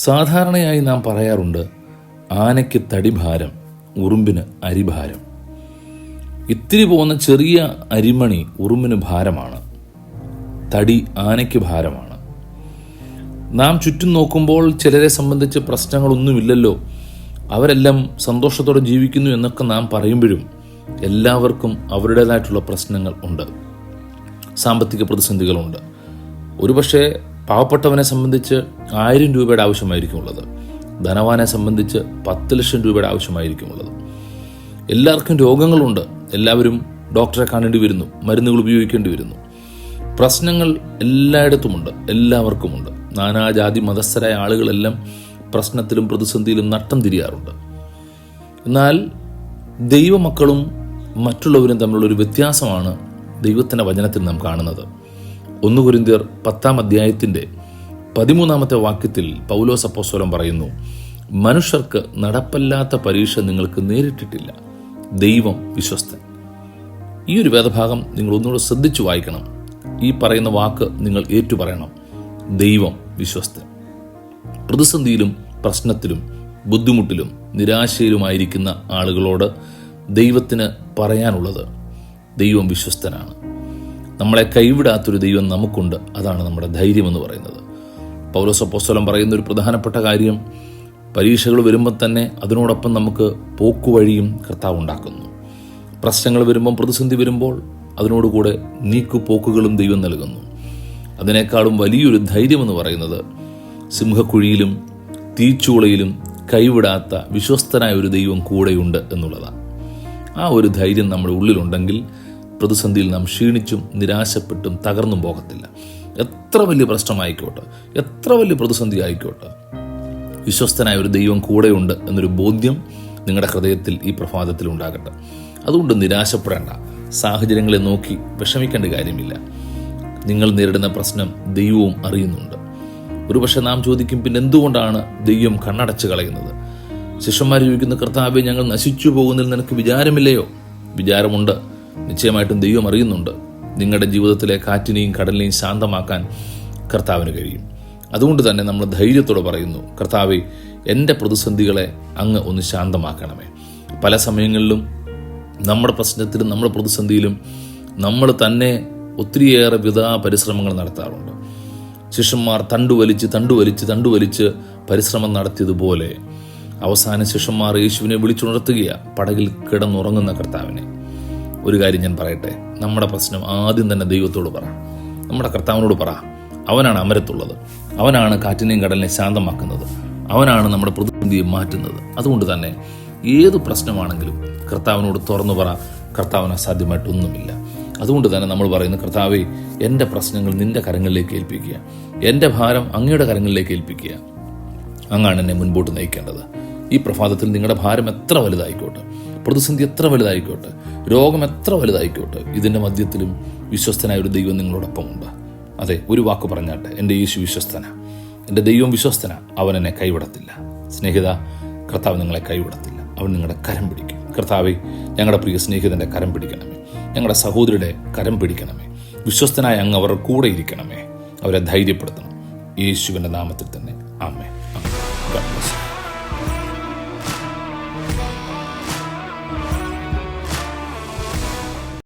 സാധാരണയായി നാം പറയാറുണ്ട്, ആനയ്ക്ക് തടിഭാരം, ഉറുമ്പിന് അരിഭാരം. ഇത്തിരി പോകുന്ന ചെറിയ അരിമണി ഉറുമ്പിന് ഭാരമാണ്, തടി ആനയ്ക്ക് ഭാരമാണ്. നാം ചുറ്റും നോക്കുമ്പോൾ ചിലരെ സംബന്ധിച്ച് പ്രശ്നങ്ങളൊന്നുമില്ലല്ലോ, അവരെല്ലാം സന്തോഷത്തോടെ ജീവിക്കുന്നു എന്നൊക്കെ നാം പറയുമ്പോഴും എല്ലാവർക്കും അവരുടേതായിട്ടുള്ള പ്രശ്നങ്ങൾ ഉണ്ട്. സാമ്പത്തിക പ്രതിസന്ധികളുണ്ട്. ഒരുപക്ഷെ പാവപ്പെട്ടവനെ സംബന്ധിച്ച് 1000 രൂപയുടെ ആവശ്യമായിരിക്കും ഉള്ളത്, ധനവാനെ സംബന്ധിച്ച് 10 ലക്ഷം രൂപയുടെ ആവശ്യമായിരിക്കും ഉള്ളത്. എല്ലാവർക്കും രോഗങ്ങളുണ്ട്, എല്ലാവരും ഡോക്ടറെ കാണേണ്ടി വരുന്നു, മരുന്നുകൾ ഉപയോഗിക്കേണ്ടി വരുന്നു. പ്രശ്നങ്ങൾ എല്ലായിടത്തുമുണ്ട്, എല്ലാവർക്കുമുണ്ട്. നാനാജാതി മതസ്ഥരായ ആളുകളെല്ലാം പ്രശ്നത്തിലും പ്രതിസന്ധിയിലും നട്ടം തിരിയാറുണ്ട്. എന്നാൽ ദൈവമക്കളും മറ്റുള്ളവരും തമ്മിലുള്ളൊരു വ്യത്യാസമാണ് ദൈവത്തിൻ്റെ വചനത്തിൽ നാം കാണുന്നത്. 1 കൊരിന്ത്യർ 10-ാം അധ്യായത്തിൻ്റെ 13-ാമത്തെ വാക്യത്തിൽ പൗലോസ് അപ്പോസ്തലൻ പറയുന്നു, മനുഷ്യർക്ക് നടപ്പല്ലാത്ത പരീക്ഷ നിങ്ങൾക്ക് നേരിട്ടിട്ടില്ല, ദൈവം വിശ്വസ്തൻ. ഈ ഒരു വേദഭാഗം നിങ്ങൾ ഒന്നുകൂടെ ശ്രദ്ധിച്ചു വായിക്കണം. ഈ പറയുന്ന വാക്ക് നിങ്ങൾ ഏറ്റുപറയണം, ദൈവം വിശ്വസ്തൻ. പ്രതിസന്ധിയിലും പ്രശ്നത്തിലും ബുദ്ധിമുട്ടിലും നിരാശയിലുമായിരിക്കുന്ന ആളുകളോട് ദൈവത്തിന് പറയാനുള്ളത്, ദൈവം വിശ്വസ്തനാണ്. നമ്മളെ കൈവിടാത്തൊരു ദൈവം നമുക്കുണ്ട്. അതാണ് നമ്മുടെ ധൈര്യമെന്ന് പറയുന്നത്. പൗലോസ് അപ്പോസ്തലൻ പറയുന്ന ഒരു പ്രധാനപ്പെട്ട കാര്യം, പരീക്ഷകൾ വരുമ്പോൾ തന്നെ അതിനോടൊപ്പം നമുക്ക് പോക്കുവഴിയും കർത്താവ് ഉണ്ടാക്കുന്നു. പ്രശ്നങ്ങൾ വരുമ്പം, പ്രതിസന്ധി വരുമ്പോൾ അതിനോടുകൂടെ നീക്കുപോക്കുകളും ദൈവം നൽകുന്നു. അതിനേക്കാളും വലിയൊരു ധൈര്യമെന്ന് പറയുന്നത്, സിംഹക്കുഴിയിലും തീച്ചൂളയിലും കൈവിടാത്ത വിശ്വസ്തനായ ഒരു ദൈവം കൂടെയുണ്ട് എന്നുള്ളതാണ്. ആ ഒരു ധൈര്യം നമ്മുടെ ഉള്ളിലുണ്ടെങ്കിൽ പ്രതിസന്ധിയിൽ നാം ക്ഷീണിച്ചും നിരാശപ്പെട്ടും തകർന്നും പോകത്തില്ല. എത്ര വലിയ പ്രശ്നമായിക്കോട്ടെ, എത്ര വലിയ പ്രതിസന്ധി ആയിക്കോട്ടെ, വിശ്വസ്തനായ ഒരു ദൈവം കൂടെയുണ്ട് എന്നൊരു ബോധ്യം നിങ്ങളുടെ ഹൃദയത്തിൽ ഈ പ്രഭാതത്തിൽ ഉണ്ടാകട്ടെ. അതുകൊണ്ട് നിരാശപ്പെടേണ്ട, സാഹചര്യങ്ങളെ നോക്കി വിഷമിക്കേണ്ട കാര്യമില്ല. നിങ്ങൾ നേരിടുന്ന പ്രശ്നം ദൈവവും അറിയുന്നുണ്ട്. ഒരുപക്ഷെ നാം ചോദിക്കും, പിന്നെ എന്തുകൊണ്ടാണ് ദൈവം കണ്ണടച്ച് കളയുന്നത്? ശിഷ്യന്മാർ ചോദിക്കുന്ന, കർത്താവേ, ഞങ്ങൾ നശിച്ചു പോകുന്നതിൽ നിനക്ക് വിചാരമില്ലയോ? വിചാരമുണ്ട്. നിശ്ചയമായിട്ടും ദൈവം അറിയുന്നുണ്ട്. നിങ്ങളുടെ ജീവിതത്തിലെ കാറ്റിനെയും കടലിനെയും ശാന്തമാക്കാൻ കർത്താവിന് കഴിയും. അതുകൊണ്ട് തന്നെ നമ്മൾ ധൈര്യത്തോടെ പറയുന്നു, കർത്താവേ, എൻ്റെ പ്രതിസന്ധികളെ അങ്ങ് ഒന്ന് ശാന്തമാക്കണമേ. പല സമയങ്ങളിലും നമ്മുടെ പ്രശ്നത്തിലും നമ്മുടെ പ്രതിസന്ധിയിലും നമ്മൾ തന്നെ ഒത്തിരിയേറെ പരിശ്രമങ്ങൾ നടത്താറുണ്ട്. ശിഷ്യന്മാർ തണ്ടുവലിച്ച് പരിശ്രമം നടത്തിയതുപോലെ അവസാന ശിഷ്യന്മാർ യേശുവിനെ വിളിച്ചുണർത്തുകയാണ്, പടകിൽ കിടന്നുറങ്ങുന്ന കർത്താവിനെ. ഒരു കാര്യം ഞാൻ പറയട്ടെ, നമ്മുടെ പ്രശ്നം ആദ്യം തന്നെ ദൈവത്തോട് പറ, നമ്മുടെ കർത്താവിനോട് പറ. അവനാണ് അമരത്തുള്ളത്, അവനാണ് കാറ്റിനെയും കടലിനെയും ശാന്തമാക്കുന്നത്, അവനാണ് നമ്മുടെ പ്രതിസന്ധിയെ മാറ്റുന്നത്. അതുകൊണ്ട് തന്നെ ഏത് പ്രശ്നമാണെങ്കിലും കർത്താവിനോട് തുറന്നു പറ. കർത്താവിന് അസാധ്യമായിട്ടൊന്നുമില്ല. അതുകൊണ്ട് തന്നെ നമ്മൾ പറയുന്ന, കർത്താവേ, എൻ്റെ പ്രശ്നങ്ങൾ നിന്റെ കരങ്ങളിലേക്ക് ഏൽപ്പിക്കുക, എൻ്റെ ഭാരം അങ്ങയുടെ കരങ്ങളിലേക്ക് ഏൽപ്പിക്കുക. അങ്ങാണ് എന്നെ മുൻപോട്ട് നയിക്കേണ്ടത്. ഈ പ്രഭാതത്തിൽ നിങ്ങളുടെ ഭാരം എത്ര വലുതായിക്കോട്ടെ, പ്രതിസന്ധി എത്ര വലുതായിക്കോട്ടെ, രോഗം എത്ര വലുതായിക്കോട്ടെ, ഇതിൻ്റെ മധ്യത്തിലും വിശ്വസ്തനായ ഒരു ദൈവം നിങ്ങളോടൊപ്പമുണ്ട്. അതെ, ഒരു വാക്ക് പറഞ്ഞാട്ടെ, എൻ്റെ യേശു വിശ്വസ്തന, എൻ്റെ ദൈവം വിശ്വസ്തന, അവൻ എന്നെ കൈവിടത്തില്ല. സ്നേഹിത, കർത്താവ് നിങ്ങളെ കൈവിടത്തില്ല, അവൻ നിങ്ങളുടെ കരം പിടിക്കും. കർത്താവെ, ഞങ്ങളുടെ പ്രിയ സ്നേഹിതൻ്റെ കരം പിടിക്കണമേ, ഞങ്ങളുടെ സഹോദരിയുടെ കരം പിടിക്കണമേ. വിശ്വസ്തനായ അങ്ങ് അവരുടെ കൂടെ ഇരിക്കണമേ, അവരെ ധൈര്യപ്പെടുത്തണം. യേശുവിൻ്റെ നാമത്തിൽ തന്നെ. ആമേൻ. God bless you.